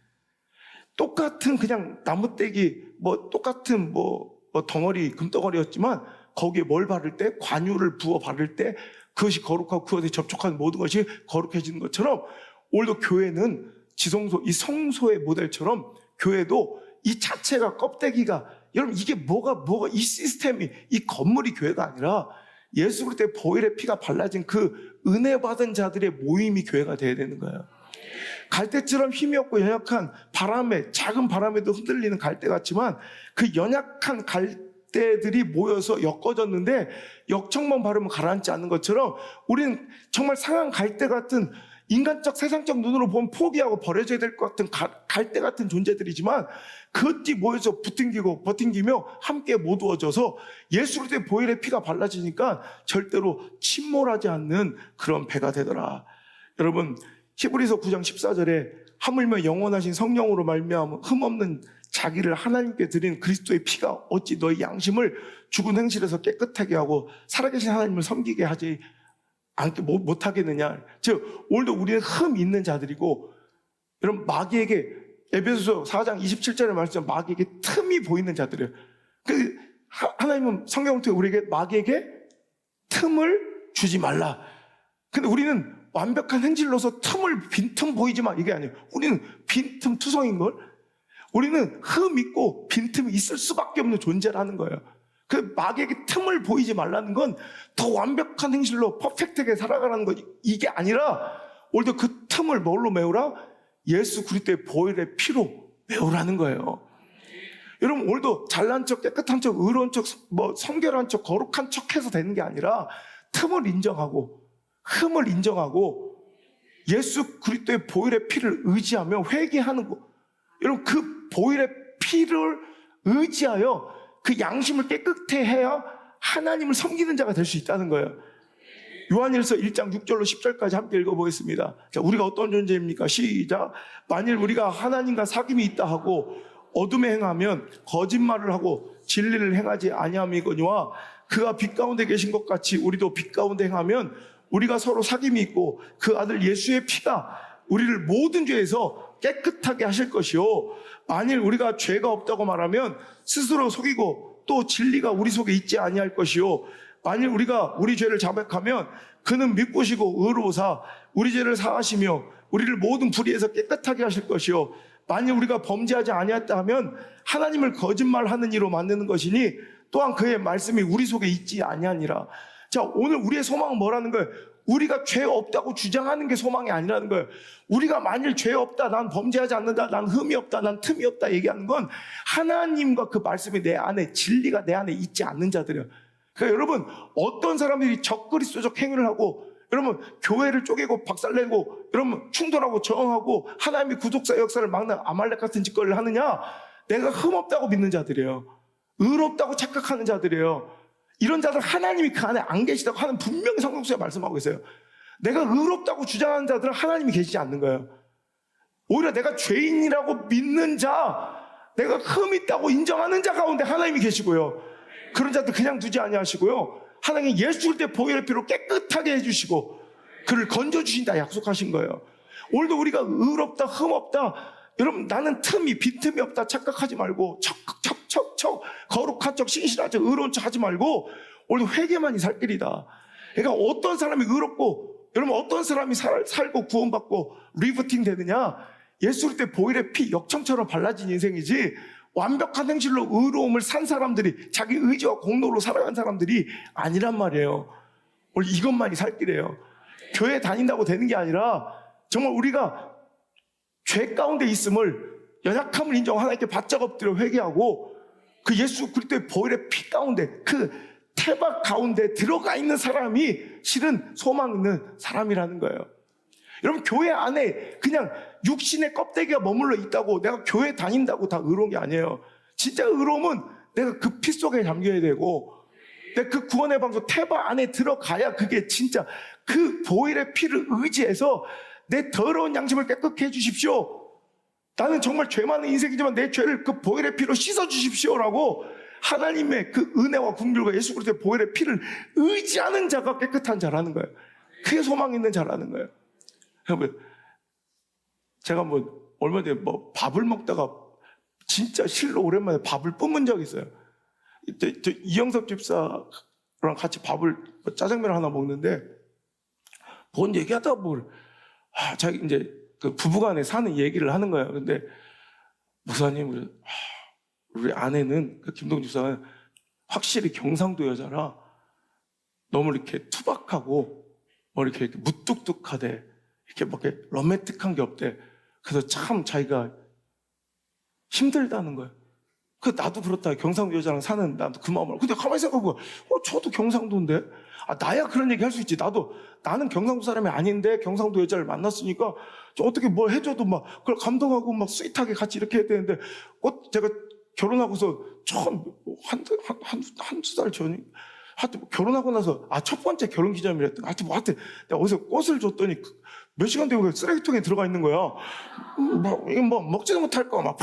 똑같은 그냥 나무떼기 똑같은 덩어리 금덩어리였지만 거기에 뭘 바를 때 관유를 부어 바를 때 그것이 거룩하고 그것에 접촉하는 모든 것이 거룩해지는 것처럼 오늘도 교회는 지성소 이 성소의 모델처럼 교회도 이 자체가 껍데기가 여러분 이게 뭐가 이 시스템이 이 건물이 교회가 아니라 예수 그리스도의 보혈의 피가 발라진 그 은혜 받은 자들의 모임이 교회가 돼야 되는 거예요. 갈대처럼 힘이 없고 연약한 작은 바람에도 흔들리는 갈대 같지만 그 연약한 갈대들이 모여서 엮어졌는데 역청만 바르면 가라앉지 않는 것처럼 우리는 정말 상한 갈대 같은 인간적 세상적 눈으로 보면 포기하고 버려져야 될 것 같은 갈대 같은 존재들이지만 그것이 모여서 붙팅기고 버팅기며 함께 모두어져서 예수 그리스도의 보혈의 피가 발라지니까 절대로 침몰하지 않는 그런 배가 되더라. 여러분 히브리서 9장 14절에 하물며 영원하신 성령으로 말미암아 흠없는 자기를 하나님께 드린 그리스도의 피가 어찌 너희 양심을 죽은 행실에서 깨끗하게 하고 살아계신 하나님을 섬기게 하지 않게 못하겠느냐. 즉 오늘도 우리는 흠 있는 자들이고 여러분 마귀에게 에베소서 4장 27절에 말씀 마귀에게 틈이 보이는 자들이에요. 하나님은 성경을 통해 우리에게 마귀에게 틈을 주지 말라. 근데 우리는 완벽한 행실로서 빈틈 보이지만 이게 아니에요. 우리는 빈틈 투성인 걸. 우리는 흠 있고 빈틈이 있을 수밖에 없는 존재라는 거예요. 그 마귀에게 틈을 보이지 말라는 건 더 완벽한 행실로 퍼펙트하게 살아가라는 거 이게 아니라 오늘도 그 틈을 뭘로 메우라? 예수 그리스도의 보혈의 피로 메우라는 거예요. 여러분 오늘도 잘난 척, 깨끗한 척, 의로운 척, 성결한 척, 거룩한 척해서 되는 게 아니라 틈을 인정하고 흠을 인정하고 예수 그리스도의 보혈의 피를 의지하며 회개하는 거. 여러분 그 보혈의 피를 의지하여 그 양심을 깨끗해 해야 하나님을 섬기는 자가 될 수 있다는 거예요. 요한일서 1장 6절로 10절까지 함께 읽어보겠습니다. 자, 우리가 어떤 존재입니까? 시작. 만일 우리가 하나님과 사귐이 있다 하고 어둠에 행하면 거짓말을 하고 진리를 행하지 아니함이거니와 그가 빛 가운데 계신 것 같이 우리도 빛 가운데 행하면 우리가 서로 사귐이 있고 그 아들 예수의 피가 우리를 모든 죄에서 깨끗하게 하실 것이요. 만일 우리가 죄가 없다고 말하면 스스로 속이고 또 진리가 우리 속에 있지 아니할 것이요. 만일 우리가 우리 죄를 자백하면 그는 믿으시고 의로우사 우리 죄를 사하시며 우리를 모든 불의에서 깨끗하게 하실 것이요. 만일 우리가 범죄하지 아니했다 하면 하나님을 거짓말하는 이로 만드는 것이니 또한 그의 말씀이 우리 속에 있지 아니하니라. 자, 오늘 우리의 소망은 뭐라는 거예요? 우리가 죄 없다고 주장하는 게 소망이 아니라는 거예요. 우리가 만일 죄 없다, 난 범죄하지 않는다, 난 흠이 없다, 난 틈이 없다 얘기하는 건 하나님과 그 말씀이 내 안에, 진리가 내 안에 있지 않는 자들이에요. 그러니까 여러분 어떤 사람들이 적그리스도적 행위를 하고 여러분 교회를 쪼개고 박살내고 여러분 충돌하고 저항하고 하나님의 구속사 역사를 막는 아말렉 같은 짓거리를 하느냐? 내가 흠 없다고 믿는 자들이에요. 의롭다고 착각하는 자들이에요. 이런 자들 하나님이 그 안에 안 계시다고 하는 분명히 성경서에 말씀하고 있어요. 내가 의롭다고 주장하는 자들은 하나님이 계시지 않는 거예요. 오히려 내가 죄인이라고 믿는 자, 내가 흠 있다고 인정하는 자 가운데 하나님이 계시고요. 그런 자들 그냥 두지 아니하시고요. 하나님이 예수 그리스도의 보혈의 피로 깨끗하게 해주시고 그를 건져주신다 약속하신 거예요. 오늘도 우리가 의롭다, 흠 없다, 여러분 나는 빈틈이 없다 착각하지 말고 척 거룩한 척, 신실한 척, 의로운 척 하지 말고 오늘도 회개만이 살 길이다. 그러니까 어떤 사람이 의롭고 여러분 어떤 사람이 살고 구원받고 리프팅 되느냐? 예수 그리스도의 보혈의 피 역청처럼 발라진 인생이지 완벽한 행실로 의로움을 산 사람들이 자기 의지와 공로로 살아간 사람들이 아니란 말이에요. 오늘 이것만이 살 길이에요. 교회 다닌다고 되는 게 아니라 정말 우리가 죄 가운데 있음을 연약함을 인정 하나님께 바짝 엎드려 회개하고 그 예수 그리스도의 보혈의 피 가운데 그 태박 가운데 들어가 있는 사람이 실은 소망 있는 사람이라는 거예요. 여러분 교회 안에 그냥 육신의 껍데기가 머물러 있다고 내가 교회 다닌다고 다 의로운 게 아니에요. 진짜 의로움은 내가 그 피 속에 잠겨야 되고 내가 그 구원의 방송 태박 안에 들어가야 그게 진짜 그 보혈의 피를 의지해서 내 더러운 양심을 깨끗게 해주십시오. 나는 정말 죄 많은 인생이지만 내 죄를 그 보혈의 피로 씻어주십시오라고 하나님의 그 은혜와 긍휼과 예수 그리스도의 보혈의 피를 의지하는 자가 깨끗한 자라는 거예요. 그게 소망 있는 자라는 거예요. 여러분, 제가 얼마 전에 밥을 먹다가 진짜 실로 오랜만에 밥을 뿜은 적이 있어요. 저 이영섭 집사랑 같이 밥을 짜장면을 하나 먹는데 뭔 얘기하다가 자기 이제 그 부부간에 사는 얘기를 하는 거예요. 근데 목사님, 우리 아내는 그 김동 집사는 확실히 경상도 여자라 너무 이렇게 투박하고 이렇게 무뚝뚝하대. 이렇게 막 로맨틱한 게 없대. 그래서 참 자기가 힘들다는 거예요. 그 나도 그렇다. 경상도 여자랑 사는 나도 그 마음을. 근데 가만히 생각해보고 저도 경상도인데. 나야 그런 얘기 할 수 있지. 나는 경상도 사람이 아닌데 경상도 여자를 만났으니까 어떻게 뭘 해줘도 막 그걸 감동하고 막 스윗하게 같이 이렇게 해야 되는데 제가 결혼하고서 처음 한두 달 전에 하여튼 결혼하고 나서 첫 번째 결혼 기념일이었던 하여튼 내가 어디서 꽃을 줬더니 몇 시간 되고 쓰레기통에 들어가 있는 거야. 뭐 먹지도 못할 거 막.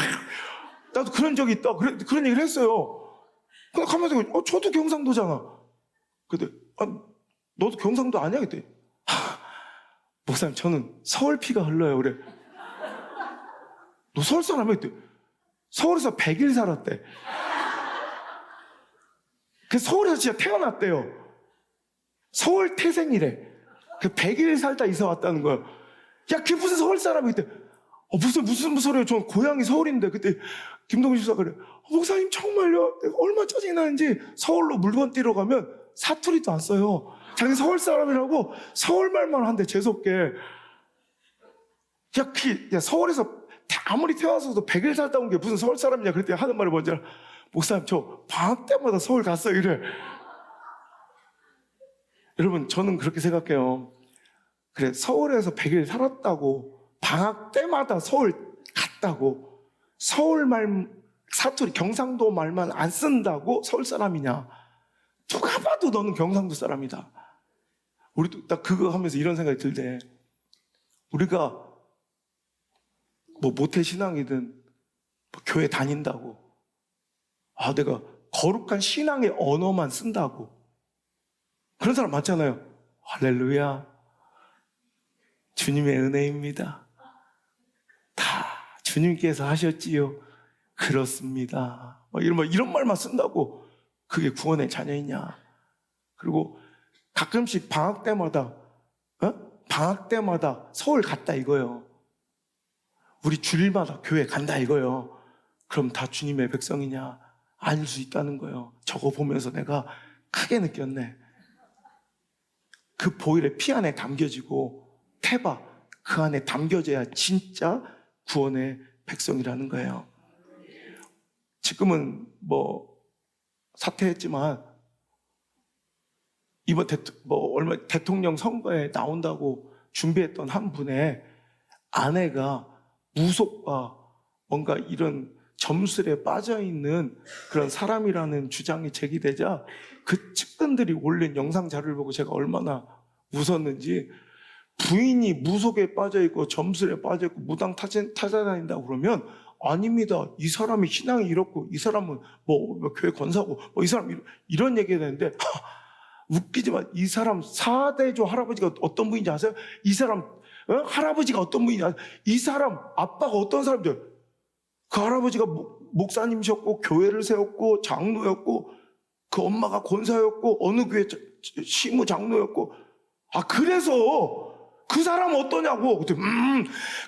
나도 그런 적이 있다. 그런 얘기를 했어요. 근데 가만히 저도 경상도잖아. 근데 너도 경상도 아니야? 그때 목사님 저는 서울 피가 흘러요. 그래. 너 서울 사람이야? 그때 서울에서 100일 살았대. 그 서울에서 진짜 태어났대요. 서울 태생이래. 그 100일 살다 이사 왔다는 거야. 야, 그게 무슨 서울 사람이 그때 무슨 소리예요? 전 고향이 서울인데. 그때 김동준 집사가 그래. 목사님 정말요? 내가 얼마나 짜증이 나는지 서울로 물건 띄러 가면 사투리도 안 써요. 자기 서울 사람이라고 서울말만 한대, 재수없게. 야, 서울에서 아무리 태어나서도 100일 살다 온 게 무슨 서울 사람이냐 그랬더니 하는 말이 뭔지 알아? 목사님 저 방학 때마다 서울 갔어요 이래. 여러분 저는 그렇게 생각해요. 그래, 서울에서 100일 살았다고 방학 때마다 서울 갔다고 서울말 사투리 경상도 말만 안 쓴다고 서울 사람이냐? 누가 봐도 너는 경상도 사람이다. 우리도 딱 그거 하면서 이런 생각이 들대. 우리가 뭐 모태신앙이든 뭐 교회 다닌다고 내가 거룩한 신앙의 언어만 쓴다고 그런 사람 많잖아요. 할렐루야 주님의 은혜입니다. 다 주님께서 하셨지요. 그렇습니다. 이런 말만 쓴다고 그게 구원의 자녀이냐. 그리고 가끔씩 방학 때마다 서울 갔다 이거예요. 우리 주일마다 교회 간다 이거예요. 그럼 다 주님의 백성이냐? 아닐 수 있다는 거예요. 저거 보면서 내가 크게 느꼈네. 그 보혈의 피 안에 담겨지고 태바 그 안에 담겨져야 진짜 구원의 백성이라는 거예요. 지금은 뭐 사퇴했지만 이번 얼마 대통령 선거에 나온다고 준비했던 한 분의 아내가 무속과 뭔가 이런 점술에 빠져있는 그런 사람이라는 주장이 제기되자 그 측근들이 올린 영상 자료를 보고 제가 얼마나 웃었는지, 부인이 무속에 빠져있고 점술에 빠져있고 무당 찾아다닌다고 그러면 아닙니다. 이 사람이 신앙이 이렇고 이 사람은 뭐 교회 권사고 이 사람 이런 얘기가 되는데 웃기지만 이 사람 사대조 할아버지가 어떤 분인지 아세요? 이 사람 할아버지가 어떤 분인지 아세요? 이 사람 아빠가 어떤 사람들? 그 할아버지가 목사님이셨고 교회를 세웠고 장로였고 그 엄마가 권사였고 어느 교회 시무 장로였고 그래서 그 사람 어떠냐고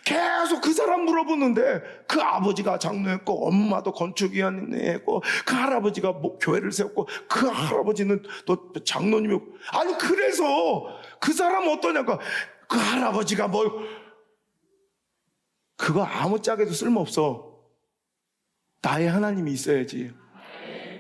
계속 그 사람 물어보는데 그 아버지가 장로였고 엄마도 건축위원회였고 그 할아버지가 교회를 세웠고 그 할아버지는 또 장로님이었고 아니 그래서 그 사람 어떠냐고 그 할아버지가 그거 아무짝에도 쓸모없어. 나의 하나님이 있어야지.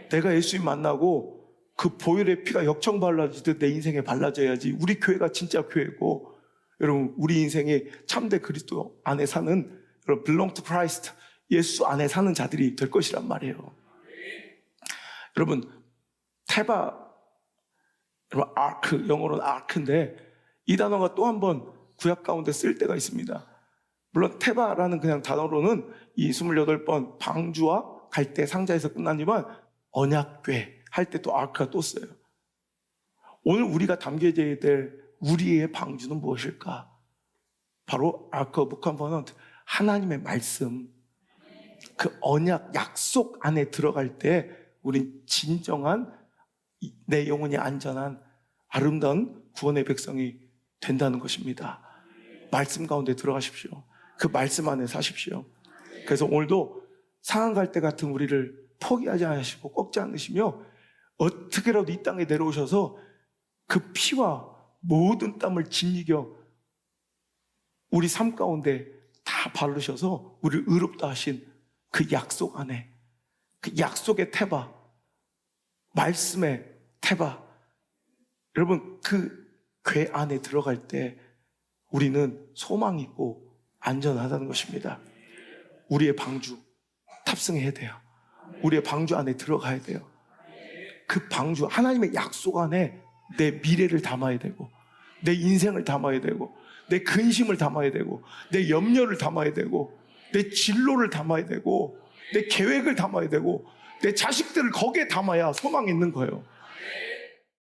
내가 예수님 만나고 그 보혈의 피가 역청 발라지듯 내 인생에 발라져야지. 우리 교회가 진짜 교회고 여러분 우리 인생이 참된 그리스도 안에 사는 여러분 belong to Christ 예수 안에 사는 자들이 될 것이란 말이에요. 여러분 테바 여러분 아크 영어로는 아크인데 이 단어가 또 한 번 구약 가운데 쓸 때가 있습니다. 물론 테바라는 그냥 단어로는 이 28번 방주와 갈대 상자에서 끝나지만 언약궤 할 때 또 아크가 또 써요. 오늘 우리가 담겨져야 될 우리의 방주는 무엇일까? 바로 아크 오브 커버넌트 하나님의 말씀 그 언약 약속 안에 들어갈 때 우린 진정한 내 영혼이 안전한 아름다운 구원의 백성이 된다는 것입니다. 말씀 가운데 들어가십시오. 그 말씀 안에 사십시오. 그래서 오늘도 상한 갈대 같은 우리를 포기하지 않으시고 꺾지 않으시며 어떻게라도 이 땅에 내려오셔서 그 피와 모든 땀을 짓이겨 우리 삶 가운데 다 바르셔서 우리를 의롭다 하신 그 약속 안에 그 약속의 태바, 말씀의 태바, 여러분 그 궤 안에 들어갈 때 우리는 소망이 있고 안전하다는 것입니다. 우리의 방주 탑승해야 돼요. 우리의 방주 안에 들어가야 돼요. 그 방주, 하나님의 약속 안에 내 미래를 담아야 되고, 내 인생을 담아야 되고, 내 근심을 담아야 되고, 내 염려를 담아야 되고, 내 진로를 담아야 되고, 내 계획을 담아야 되고, 내 자식들을 거기에 담아야 소망이 있는 거예요.